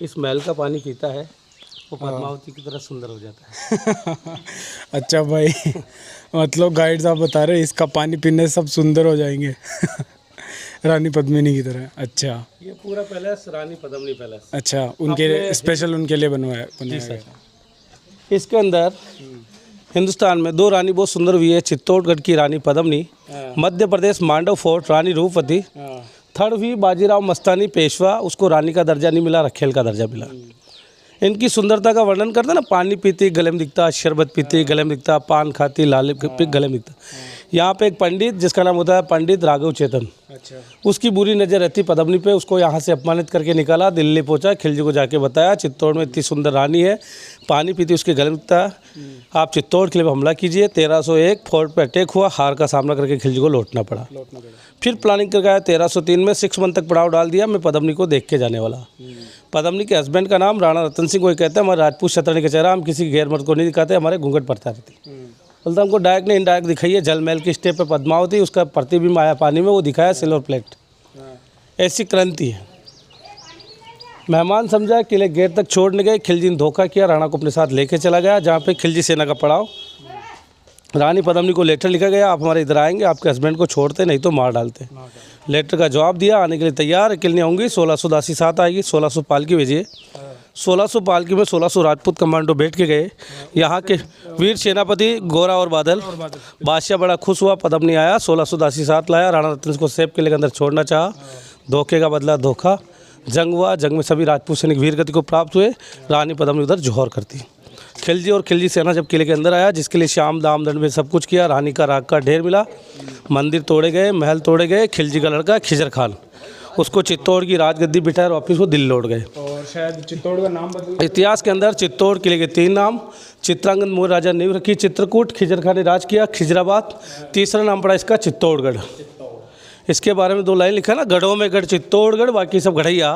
इस महल का पानी पीता है वो पद्मावती की तरह सुंदर हो जाता है। अच्छा भाई, मतलब गाइड साहब बता रहे हैं इसका पानी पीने से सब सुंदर हो जाएंगे रानी पद्मिनी की तरह। अच्छा, ये पूरा पैलेस रानी पद्मिनी पैलेस। अच्छा, उनके स्पेशल उनके लिए बनाया गया। इसके अंदर हिंदुस्तान में 2 रानी बहुत सुंदर हुई है। चित्तौड़गढ़ की रानी पद्मिनी, मध्य प्रदेश मांडव फोर्ट रानी रूपवती, थर्ड हुई बाजीराव मस्तानी पेशवा, उसको रानी का दर्जा नहीं मिला, रखेल का दर्जा मिला। इनकी सुंदरता का वर्णन करता ना, पानी पीती गले में दिखता, शरबत पीती गले में दिखता, पान खाती लाल गले में दिखता। यहाँ पे एक पंडित जिसका नाम होता है पंडित राघव चेतन, अच्छा, उसकी बुरी नज़र रहती पद्मिनी पे, उसको यहाँ से अपमानित करके निकाला, दिल्ली पहुँचा, खिलजी को जाके बताया चित्तौड़ में इतनी सुंदर रानी है, पानी पीती उसके गले में दिखता, आप चित्तौड़ किले पर हमला कीजिए। 1301 फोर्ट पे अटैक हुआ, हार का सामना करके खिलजी को लौटना पड़ा। फिर प्लानिंग करके आया 1303 में 6 मंथ तक पड़ाव डाल दिया, मैं पद्मिनी को देख के जाने वाला। पद्मिनी के हस्बैंड का नाम राणा रतन सिंह, वही कहते हैं हमारे राजपूत शतरणी का चेहरा हम किसी गैर मर्द को नहीं दिखाते, हमारे घूंघट पड़ता रहती। बोलता हमको डायरेक्ट नहीं इनडायरेक्ट दिखाई है। जल महल की स्टेप पे पद्मावती, उसका प्रतिबिंब आया पानी में, वो दिखाया सिल्वर प्लेट। ऐसी क्रांति है। मेहमान समझा, किले गेट तक छोड़ने गए, खिलजी ने धोखा किया, राणा को अपने साथ लेके चला गया जहाँ पे खिलजी सेना का पड़ाव। रानी पद्मिनी को लेटर लिखा गया, आप हमारे इधर आएंगे, आपके हस्बैंड को छोड़ते नहीं तो मार डालते। लेटर का जवाब दिया, आने के लिए तैयार, अकेले नहीं आऊँगी, 1600 दासी साथ आएगी, 1600 पालकी भेजिए। 1600 पालकी में 1600 राजपूत कमांडो बैठ के गए। यहाँ के वीर सेनापति गोरा और बादल, बादशाह बड़ा खुश हुआ, पद्मिनी आया, 1600 दासी साथ लाया, राणा रतन सिंह को सेब किले के अंदर छोड़ना चाहा, धोखे का बदला धोखा। जंग हुआ, जंग में सभी राजपूत सैनिक वीर गति को प्राप्त हुए, रानी पद्मिनी उधर जौहर करती। खिलजी और खिलजी सेना जब किले के अंदर आया, जिसके लिए शाम दाम दंड में सब कुछ किया, रानी का राग का ढेर मिला, मंदिर तोड़े गए, महल तोड़े गए। खिलजी का लड़का खिजर खान, उसको चित्तौड़ की राजगद्दी बिठाया और वापिस वो दिल्ली लौट गए। और शायद चित्तौड़ का नाम बदल। इतिहास के अंदर चित्तौड़ किले के 3 नाम, चित्रांगन मोर राजा ने नींव रखी, चित्रकूट खिजर खान ने राज किया, खिजराबाद, तीसरा नाम पड़ा इसका चित्तौड़गढ़। इसके बारे में 2 लाइन लिखा ना, गढ़ों में गढ़ चित्तौड़गढ़, बाकी सब गढ़ैया,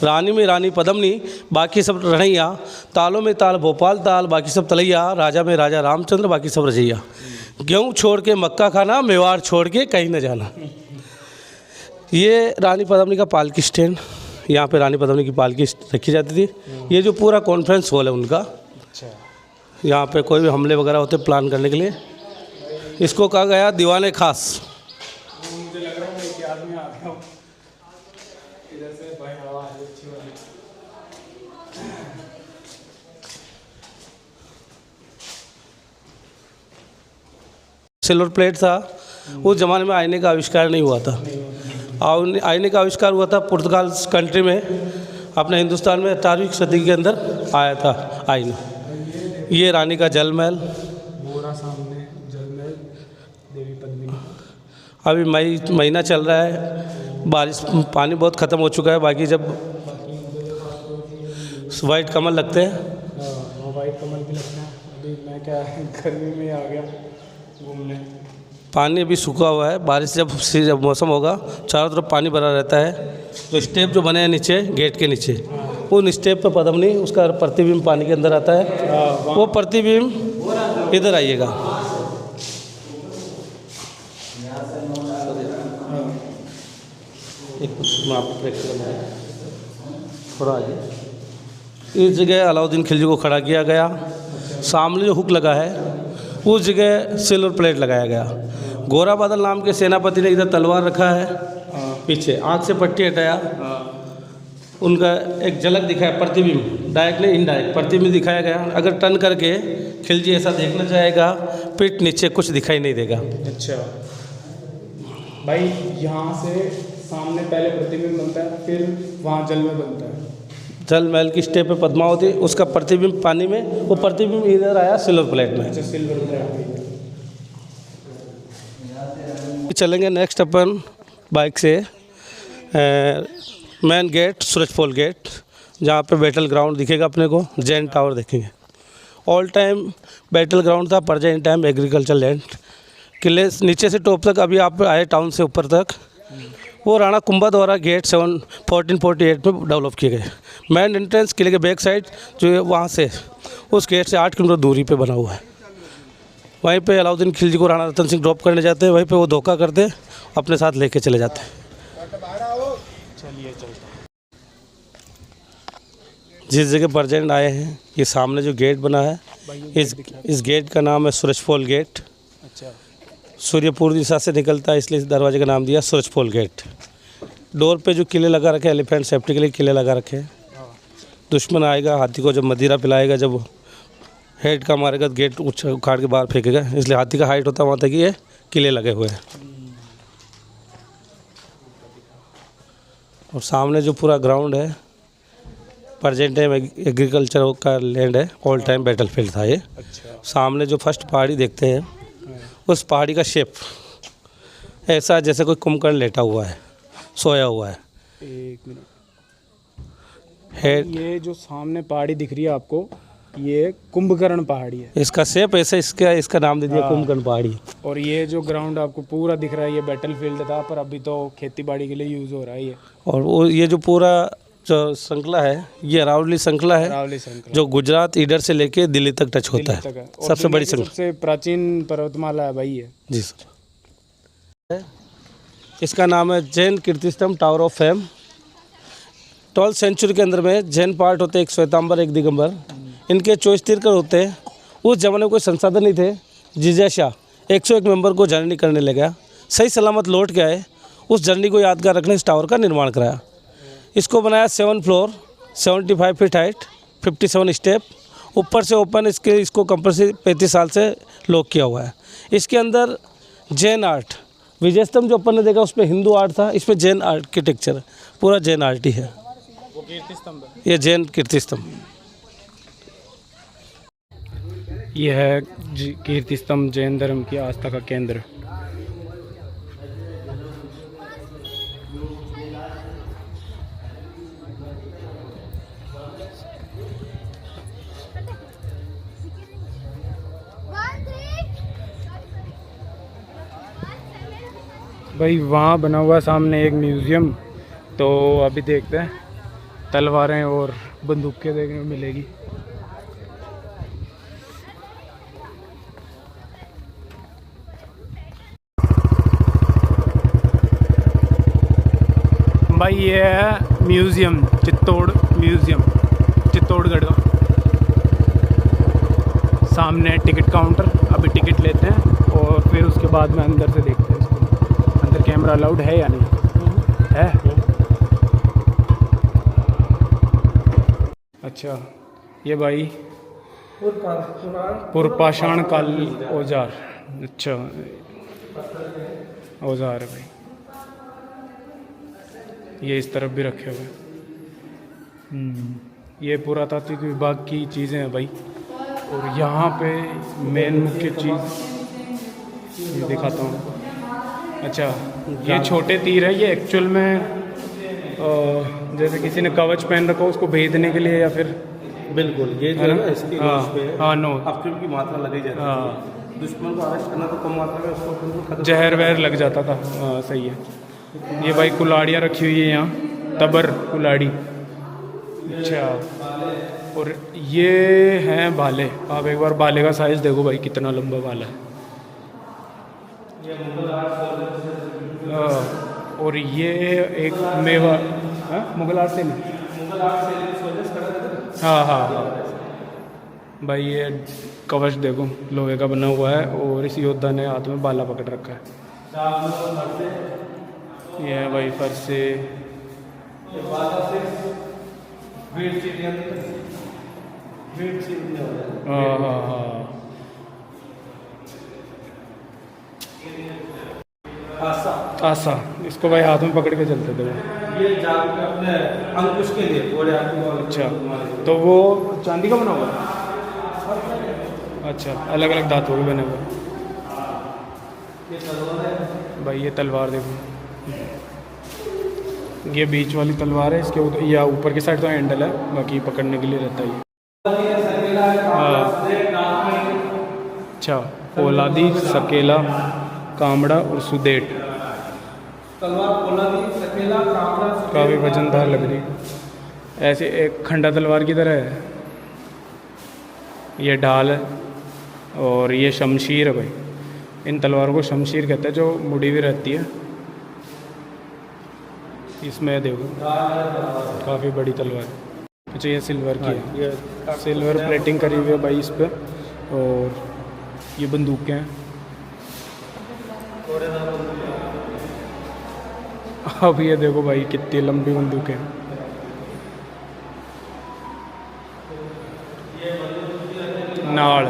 रानी में रानी पद्मिनी, बाकी सब रढ़ैया, तालों में ताल भोपाल ताल, बाकी सब तलैया, राजा में राजा रामचंद्र, बाकी सब रजैया। गेहूँ छोड़ के मक्का खाना, मेवाड़ छोड़ के कहीं न जाना। ये रानी पद्मिनी का पालकी स्टैंड, यहाँ पे रानी पद्मिनी की पालकी रखी जाती थी। ये जो पूरा कॉन्फ्रेंस हॉल है उनका, यहाँ पे कोई भी हमले वगैरह होते प्लान करने के लिए, इसको कहा गया दीवाने खास। सिल्वर प्लेट था, उस ज़माने में आईने का आविष्कार नहीं हुआ था। आईने का आविष्कार हुआ था पुर्तगाल कंट्री में, अपने हिंदुस्तान में 18वीं सदी के अंदर आया था आईना। ये रानी का जल महल, सामने जल महल, देवी पद्मिनी। अभी मई महीना चल रहा है, बारिश पानी बहुत ख़त्म हो चुका है, बाकी जब वाइट कमल लगते हैं, वाइट कमल भी लगना है। अभी मैं क्या गर्मी में आ गया घूमने, पानी अभी सूखा हुआ है, बारिश जब मौसम होगा चारों तरफ पानी भरा रहता है। तो स्टेप जो बने हैं नीचे गेट के नीचे, उन स्टेप पे पद्मिनी, उसका प्रतिबिंब पानी के अंदर आता है, वो प्रतिबिंब इधर आइएगा, थोड़ा आइए। इस जगह अलाउद्दीन खिलजी को खड़ा किया गया, सामने जो हुक लगा है उस जगह सिल्वर प्लेट लगाया गया। गोरा बादल नाम के सेनापति ने इधर तलवार रखा है, पीछे आँख से पट्टी हटाया, उनका एक झलक दिखाया, प्रतिबिंब, डायरेक्ट नहीं इनडायरेक्ट प्रतिबिंब दिखाया गया। अगर टर्न करके खिलजी ऐसा देखना चाहेगा, पीठ नीचे कुछ दिखाई नहीं देगा। अच्छा भाई, यहाँ से सामने पहले प्रतिबिंब बनता है, फिर वहाँ जल में बनता है। जल महल की स्टेप पे पद्मावती, उसका प्रतिबिंब पानी में, वो प्रतिबिंब इधर आया सिल्वर प्लेट में। अच्छा, सिल्वर प्लेट। चलेंगे नेक्स्ट अपन बाइक से मेन गेट, सूरजपोल गेट, जहाँ पे बैटल ग्राउंड दिखेगा अपने को, जैन टावर देखेंगे। ऑल टाइम बैटल ग्राउंड था, प्रेजेंट टाइम एग्रीकल्चर लैंड। किले नीचे से टॉप तक, अभी आप आए टाउन से ऊपर तक, वो राणा कुंभा द्वारा गेट 1448 में डेवलप किए गए। मेन एंट्रेंस किले के बैक साइड जो है, वहाँ से उस गेट से 8 किलोमीटर दूरी पे बना हुआ है। वहीं पे अलाउद्दीन खिलजी को राणा रतन सिंह ड्रॉप करने जाते हैं, वहीं पे वो धोखा करते, अपने साथ लेके चले जाते हैं। चलिए चलते हैं। जिस जगह प्रेजेंट आए हैं, ये सामने जो गेट बना है, इस गेट का नाम है सूरजपोल गेट। अच्छा। सूर्य पूर्व दिशा से निकलता है, इसलिए इस दरवाजे का नाम दिया सूरजपोल गेट। डोर पे जो किले लगा रखे हैं, एलिफेंट सेफ्टी के लिए किले लगा रखे हैं। दुश्मन आएगा, हाथी को जब मदिरा पिलाएगा, जब हेड का मारेगा तो गेट उखाड़ के बाहर फेंकेगा, इसलिए हाथी का हाइट होता है वहाँ तक ये किले लगे हुए हैं। और सामने जो पूरा ग्राउंड है, प्रेजेंट टाइम एग्रीकल्चर का लैंड है, ऑल टाइम बैटल फील्ड था ये। अच्छा। सामने जो फर्स्ट पहाड़ी देखते हैं, उस पहाड़ी का शेप ऐसा जैसे कोई कुंभकर्ण लेटा हुआ है, सोया हुआ है। एक मिनट, हेड ये जो सामने पहाड़ी दिख रही है आपको, ये कुंभकर्ण पहाड़ी है। इसका शेप ऐसे, इसका नाम दे दिया कुंभकर्ण पहाड़ी। और ये जो ग्राउंड आपको पूरा दिख रहा है, ये बैटल फील्ड था, पर अभी तो खेती बाड़ी के लिए यूज़ हो रहा है ये। और वो ये जो पूरा जो श्रृंखला है, ये अरावली श्रृंखला है, अरावली श्रृंखला जो गुजरात ईडर से लेके दिल्ली तक टच होता तक है। और सबसे बड़ी दुनिया की श्रृंखला। सबसे प्राचीन पर्वतमाला है भाई ये। जी सर। इसका नाम है Jain Kirtistambh, tower of fame. 12th century के अंदर में जैन पार्ट होते हैं, एक श्वेतांबर एक दिगंबर, इनके 24 तीर्थंकर होते हैं। उस जमाने में कोई संसाधन नहीं थे, जिजिया शाह 101 मेंबर को जर्नी करने लगा, सही सलामत लौट के आए। उस जर्नी को यादगार रखने इस टावर का निर्माण कराया। इसको बनाया 7 फ्लोर, 75 फीट हाइट, 57 स्टेप, ऊपर से ओपन, इसको कंपल्सरी 35 साल से लॉक किया हुआ है। इसके अंदर जैन आर्ट, विजय स्तंभ जो अपन ने देखा उसमें हिंदू आर्ट था, इसमें जैन आर्किटेक्चर, पूरा जैन आर्ट ही है। वो कीर्ति स्तंभ है। ये जैन कीर्ति स्तंभ। यह है कीर्ति स्तंभ, जैन धर्म की आस्था का केंद्र। भाई वहाँ बना हुआ सामने एक म्यूज़ियम, तो अभी देखते हैं, तलवारें और बंदूकें देखने को मिलेगी। भाई ये है म्यूज़ियम, चित्तौड़ म्यूज़ियम, चित्तौड़गढ़ का। सामने टिकट काउंटर, अभी टिकट लेते हैं और फिर उसके बाद में अंदर से देखते हैं इसको, अंदर कैमरा अलाउड है या नहीं है। अच्छा, ये भाई पुरपाषाण काल औजार, अच्छा औजार है भाई, ये इस तरफ भी रखे हुए। ये पुरातात्विक विभाग की चीज़ें हैं भाई। और यहाँ पे मेन मुख्य चीज़ ये दिखाता हूँ। अच्छा, ये छोटे तीर है, ये एक्चुअल में जैसे किसी ने कवच पहन रखा हो उसको भेदने के लिए, या फिर बिल्कुल ये जो है ना, इसकी नोच पे है। हाँ, नो अपने की मात्रा लगी जाती है। हाँ, दुश्मन को अरेस्ट करना तो कम मात्रा में, उसको बिल्कुल खत्म। जहर वहर लग जाता था। हाँ, सही है। ये भाई कुलाड़ियाँ रखी हुई है यहाँ, तबर कुलाड़ी। अच्छा, और ये हैं भाले। आप एक बार भाले का साइज देखो भाई, कितना लंबा भाला है। और ये एक मेवा, मुगल आर्ट से नहीं, हाँ हाँ हाँ भाई, ये कवच देखो लोहे का बना हुआ है, और इस योद्धा ने हाथ में भाला पकड़ रखा है। ये है भाई फर्श से। हाँ हाँ हाँ, आसा, इसको भाई हाथ में पकड़ के चलते थे वो। ये जाल में अपने अंकुश के लिए घोड़े आदमी को। अच्छा, तो वो चांदी का बना हुआ है। अच्छा, अलग अलग धातुओं के बने हुए। भाई ये तलवार देखो, ये बीच वाली तलवार है, इसके या ऊपर की साइड तो हैंडल है, बाकी पकड़ने के लिए रहता है। अच्छा, पोलादी, सकेला, कामड़ा और सुदेट। तलवार पोलादी, सकेला, कामड़ा, काफ़ी वजनदार लग रही है, ऐसे एक खंडा तलवार की तरह है। ये ढाल है और ये शमशीर है भाई। इन तलवारों को शमशीर कहते हैं, जो मुड़ी हुई रहती है। इसमें देखो काफ़ी बड़ी तलवार। अच्छा ये सिल्वर की हाँ, है, ये सिल्वर प्लेटिंग करी हुई है भाई इस पे। और ये बंदूकें हैं। अब ये देखो भाई कितनी लंबी बंदूकें हैं। नाड़,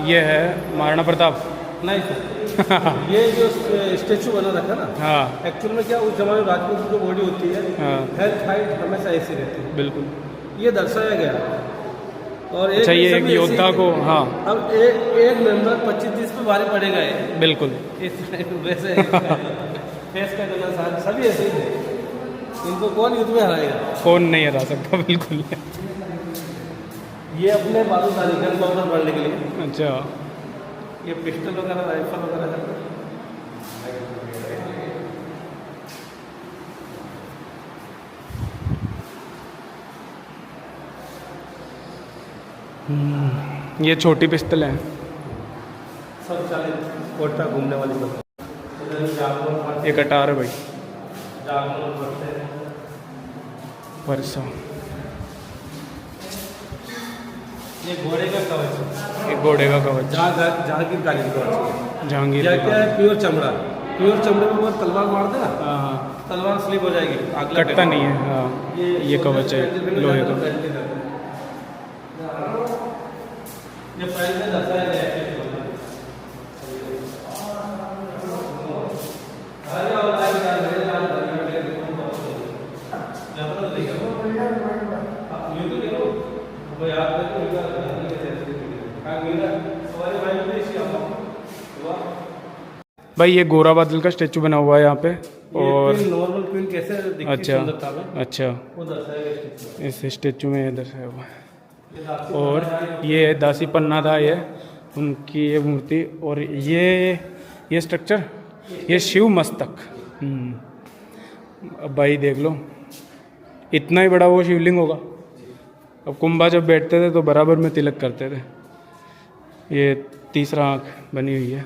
ये है महाराणा प्रताप। नहीं सर, ये जो स्टेचू बना रखा ना, हाँ एक्चुअल में क्या उस जमाने में राजपूत की जो बॉडी होती है, हाँ हेल्थ हाइट हमेशा ऐसी रहती है, बिल्कुल। ये दर्शाया गया। और अच्छा ये एक सभी ऐसे योद्धा ही को, थे। हाँ अब एक मेंबर 25-30 पे भारी पड़ेगा ये, बिल्कुल। वैसे फेस का जगह सभी ऐसे ही थे। इनको कौन युद्ध में हराएगा? कौन नहीं हरा सकता, बिल्कुल। ये अपने बारूदानी गन पाउडर भरने के लिए, अच्छा ये पिस्टल वगैरह राइफल वगैरह है। ये छोटी पिस्तल है। सब चले कोटा घूमने वाली सब। ये कटार है भाई, परसा। ये घोड़े का कवच है, ये घोड़े का कवच, जहांगीर कालीन कवच। जहांगीर क्या की क्या है? प्योर चमड़ा, प्योर चमड़े में वो तलवार मार दे ना, हाँ हाँ, तलवार स्लिप हो जाएगी, अगला कटता नहीं है। हाँ ये कवच है लोहे का। ये पहले दर्शाया गया है। भाई ये गोरा बादल का स्टेचू बना हुआ है यहाँ पे। और नॉर्मल क्वीन कैसे दिखती है अच्छा सुंदरता में, अच्छा, वो दर्शाया गया स्टेचू। इस स्टेचू में दर्शाया हुआ है। और ये दासी पन्ना था, ये उनकी ये मूर्ति। और ये स्ट्रक्चर, ये शिव मस्तक। अब भाई देख लो, इतना ही बड़ा वो शिवलिंग होगा। अब कुंभा जब बैठते थे तो बराबर में तिलक करते थे। ये तीसरा आँख बनी हुई है।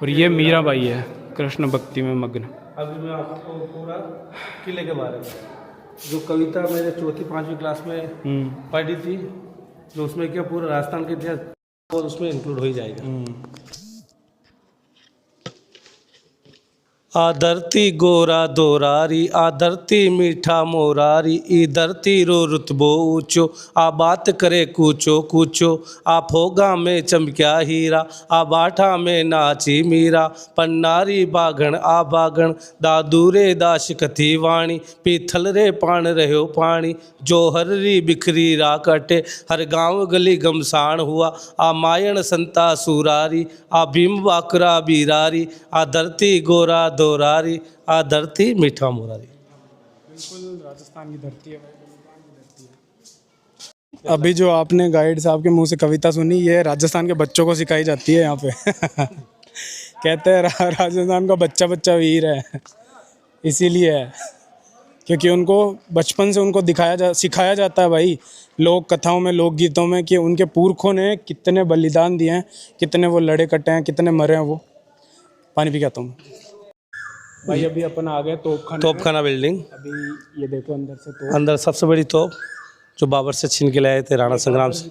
और ये मीराबाई है, कृष्ण भक्ति में मग्न। अभी मैं आपको पूरा किले के बारे में, जो कविता मैंने 4वीं-5वीं क्लास में पढ़ी थी, जो उसमें क्या पूरा राजस्थान के इतिहास और उसमें इंक्लूड हो ही जाएगा। आ धरती गोरा दोरारी, आ धरती मीठा मोरारी, ई धरती रो रुतबो ऊंचो, आ बात करे कूचो कूचो, आ फोगा में चमक्या हीरा, आ बाठा में नाची मीरा, पन्नारी बागण आ बागण, दादूरे दाश कथी वाणी, पीथल रे पान रहो पानी, जो हररी बिखरी रा कटे, हर गांव गली गमसान हुआ, आ मायण संता सुरारी, आ भीम बाकरा बीरारी, आ धरती गोरा दोरारी, आ धरती मीठा मोरारी। बिल्कुल राजस्थान की धरती है। अभी जो आपने गाइड साहब के मुंह से कविता सुनी, ये राजस्थान के बच्चों को सिखाई जाती है यहाँ पे। कहते हैं राजस्थान का बच्चा बच्चा वीर है, इसीलिए है क्योंकि उनको बचपन से उनको सिखाया जाता है भाई, लोक कथाओं में, लोकगीतों में, कि उनके पुरखों ने कितने बलिदान दिए हैं, कितने वो लड़े कटे हैं, कितने मरे हैं वो। पानी पी के आता हूँ भाई। अभी अपन आ गए तोपखाना बिल्डिंग। अभी ये देखो अंदर से तो अंदर सबसे बड़ी तोप जो बाबर से छीन के लाए थे राणा संग्राम से।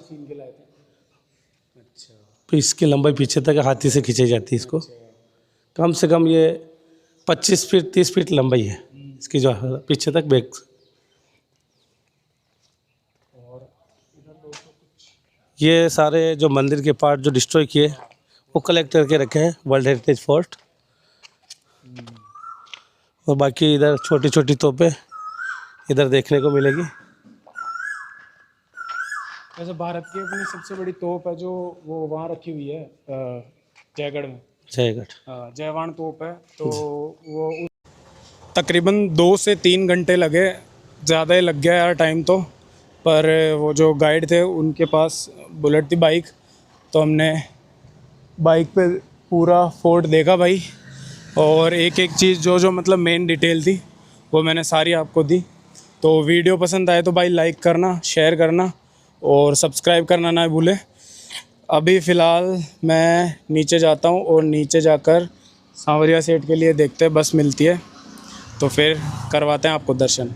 अच्छा, तो इसकी लंबाई पीछे तक हाथी से खींची जाती है। इसको कम से कम ये 25 फीट 30 फीट लंबाई है इसकी, जो पीछे तक बैक। ये सारे जो मंदिर के पार्ट जो डिस्ट्रॉय किए वो कलेक्ट करके रखे हैं वर्ल्ड हेरिटेज फोर्ट। और बाकी इधर छोटी छोटी तोपें इधर देखने को मिलेगी। वैसे भारत की अपनी सबसे बड़ी तोप है जो वो वहाँ रखी हुई है जयगढ़ में। जयगढ़ जयवान तोप है। तो वो तकरीबन 2 से 3 घंटे लगे, ज़्यादा ही लग गया यार टाइम तो। पर वो जो गाइड थे उनके पास बुलेट थी बाइक, तो हमने बाइक पे पूरा फोर्ट देखा भाई। और एक एक चीज़ जो मतलब मेन डिटेल थी वो मैंने सारी आपको दी। तो वीडियो पसंद आए तो भाई लाइक करना, शेयर करना और सब्सक्राइब करना ना भूलें। अभी फ़िलहाल मैं नीचे जाता हूँ और नीचे जाकर सांवरिया सेठ के लिए देखते हैं बस मिलती है तो फिर करवाते हैं आपको दर्शन।